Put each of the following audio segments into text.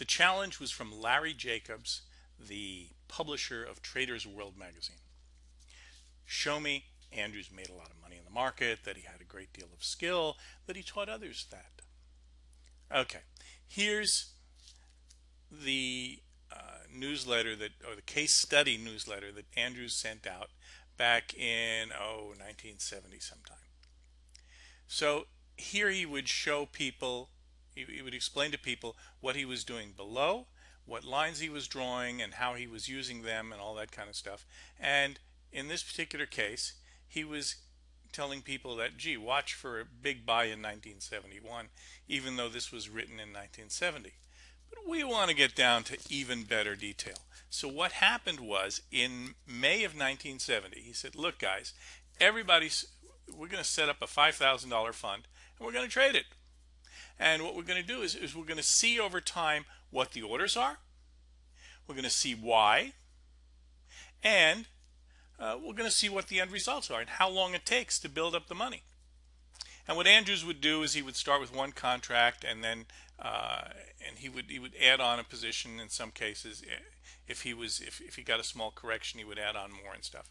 The challenge was from Larry Jacobs, the publisher of Trader's World magazine. Show me Andrews made a lot of money in the market, that he had a great deal of skill, that he taught others that. Okay, here's the newsletter or the case study newsletter that Andrews sent out back in 1970 sometime. So here he would show people, he would explain to people what he was doing below, what lines he was drawing, and how he was using them, and all that kind of stuff. And in this particular case, he was telling people that, gee, watch for a big buy in 1971, even though this was written in 1970. But we want to get down to even better detail. So what happened was, in May of 1970, he said, look guys, we're going to set up a $5,000 fund, and we're going to trade it. And what we're going to do is we're going to see over time what the orders are. We're going to see why. And we're going to see what the end results are and how long it takes to build up the money. And what Andrews would do is he would start with one contract, and then he would add on a position in some cases. If he got a small correction, he would add on more and stuff.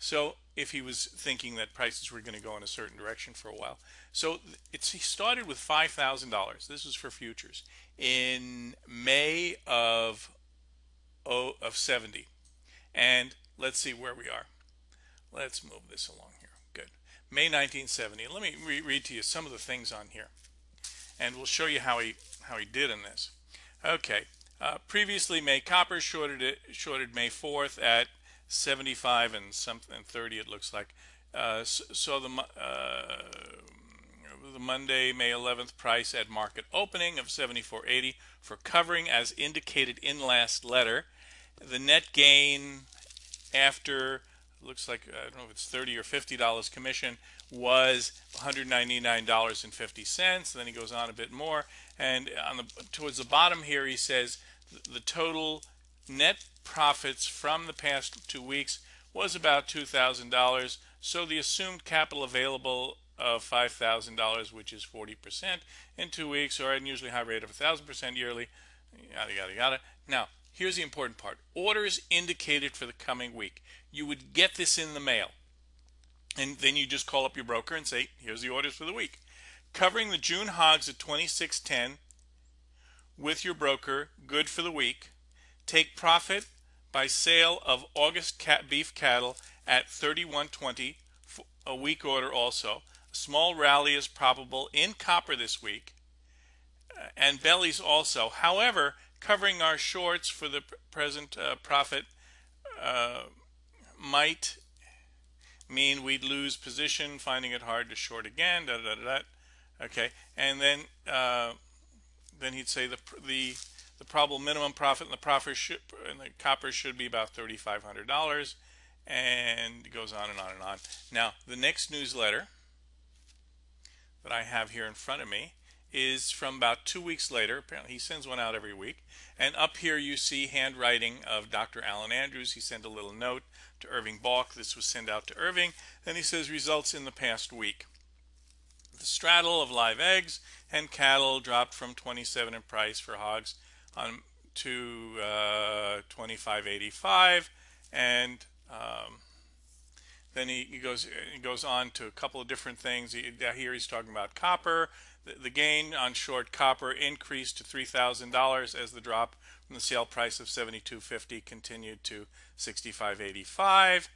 So if he was thinking that prices were going to go in a certain direction for a while. So he started with $5,000. This was for futures in May of 70. And let's see where we are. Let's move this along here. Good. May 1970. Let me read to you some of the things on here, and we'll show you how he did in this. Okay. Previously, May copper shorted May 4th at 75 and 30. It looks like. So the Monday, May 11th price at market opening of 74.80 for covering as indicated in last letter. The net gain after, looks like, I don't know if it's $30 or $50 commission, was $199.50. Then he goes on a bit more, and towards the bottom here he says the total net profits from the past 2 weeks was about $2,000. So the assumed capital available of $5,000, which is 40% in 2 weeks, or an usually high rate of 1,000% yearly, yada yada yada. Now, here's the important part. Orders indicated for the coming week. You would get this in the mail. And then you just call up your broker and say, here's the orders for the week. Covering the June hogs at 26.10 with your broker, good for the week. Take profit by sale of August beef cattle at 31.20, a week order also. A small rally is probable in copper this week, and bellies also. However, covering our shorts for the present profit might mean we'd lose position, finding it hard to short again. Da, da, da, da. Okay, and then he'd say the probable minimum profit in the copper should be about $3,500, and it goes on and on and on. Now, the next newsletter that I have here in front of me is from about 2 weeks later. Apparently he sends one out every week, and up here you see handwriting of Dr. Alan Andrews. He sent a little note to Irving Balk. This was sent out to Irving, and he says results in the past week. The straddle of live eggs and cattle dropped from 27 in price for hogs to 25.85, and then he goes on to a couple of different things. Here he's talking about copper. The gain on short copper increased to $3,000 as the drop from the sale price of $72.50 continued to $65.85.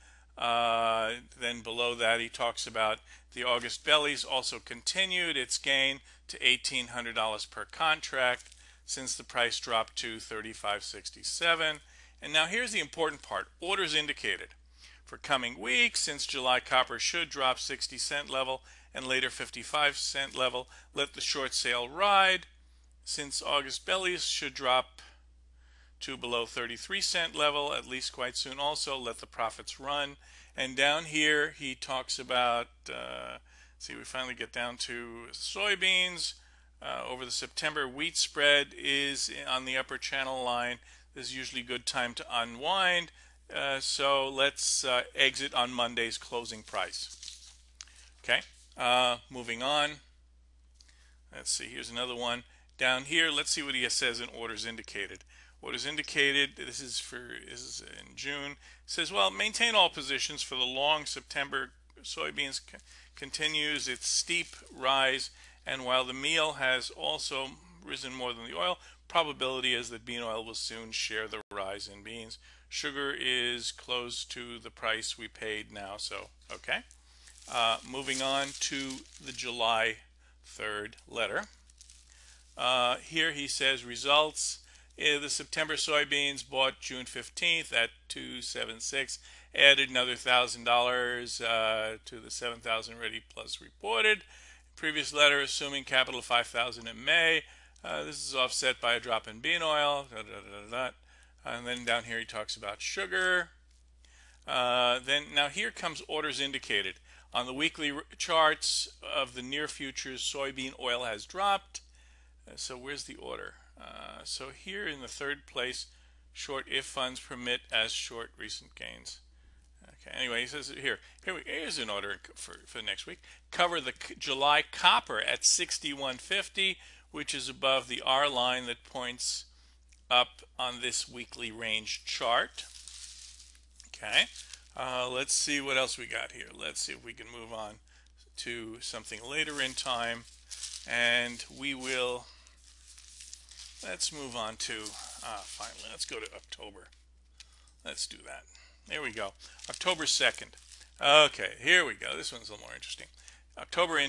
Then below that he talks about the August bellies also continued its gain to $1,800 per contract since the price dropped to $35.67. And now here's the important part. Orders indicated for coming weeks. Since July copper should drop 60-cent level and later 55-cent level, let the short sale ride. Since August bellies should drop to below 33-cent level at least quite soon also, let the profits run. And down here he talks about see, we finally get down to soybeans. Over the September wheat spread is on the upper channel line. This is usually a good time to unwind. So let's exit on Monday's closing price. Okay, moving on. Let's see, here's another one. Down here, let's see what he says in orders indicated. Orders indicated, this is in June. It says, well, maintain all positions for the long September soybeans continues its steep rise, and while the meal has also risen more than the oil, probability is that bean oil will soon share the rise in beans. Sugar is close to the price we paid now, so okay. Moving on to the July 3rd letter. Here he says results. The September soybeans bought June 15th at 276, added another $1,000 to the 7,000 ready plus reported. Previous letter assuming capital of 5,000 in May. This is offset by a drop in bean oil. And then down here he talks about sugar. Then now here comes orders indicated. On the weekly charts of the near futures, soybean oil has dropped. So where's the order? So here in the third place, short if funds permit as short recent gains. Okay. Anyway, he says here's an order for next week. Cover the July copper at 61.50, which is above the R line that points up on this weekly range chart. Okay. Let's see what else we got here. Let's see if we can move on to something later in time, and we will. Let's move on to, finally, let's go to October. Let's do that. There we go. October 2nd. Okay, here we go. This one's a little more interesting. October,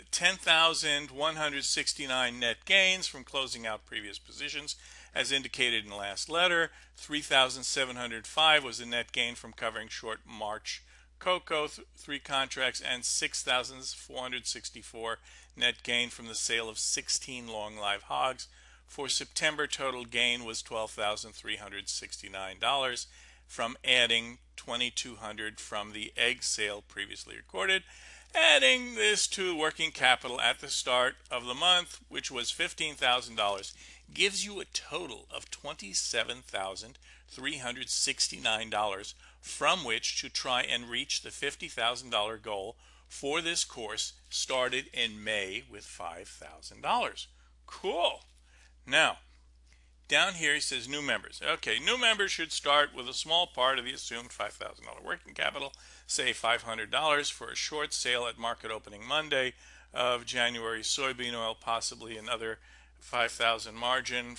10,169 net gains from closing out previous positions. As indicated in the last letter, 3,705 was the net gain from covering short March cocoa, 3 contracts, and 6,464 net gain from the sale of 16 long live hogs. For September, total gain was $12,369 from adding 2,200 from the egg sale previously recorded. Adding this to working capital at the start of the month, which was $15,000, gives you a total of $27,369 from which to try and reach the $50,000 goal for this course started in May with $5,000. Cool. Now, down here he says new members. Okay, new members should start with a small part of the assumed $5,000 working capital, say $500 for a short sale at market opening Monday of January soybean oil, possibly another $5,000 margin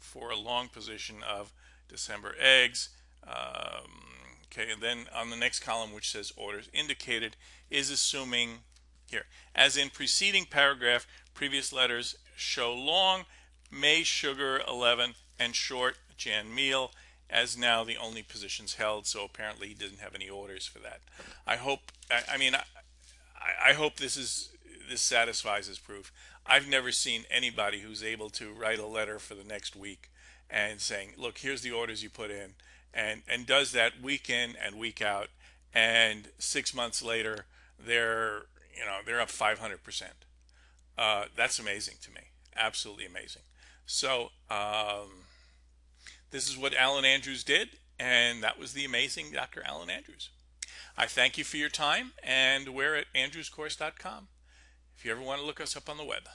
for a long position of December eggs. Okay, and then on the next column, which says orders indicated, is assuming here, as in preceding paragraph, previous letters show long May sugar 11 and short Jan meal as now the only positions held, so apparently he didn't have any orders for that. I hope I hope this satisfies as proof. I've never seen anybody who's able to write a letter for the next week and saying, look, here's the orders you put in, and does that week in and week out, and 6 months later they're up 500%. That's amazing to me. Absolutely amazing. So this is what Alan Andrews did, and that was the amazing Dr. Alan Andrews. I thank you for your time, and we're at andrewscourse.com if you ever want to look us up on the web.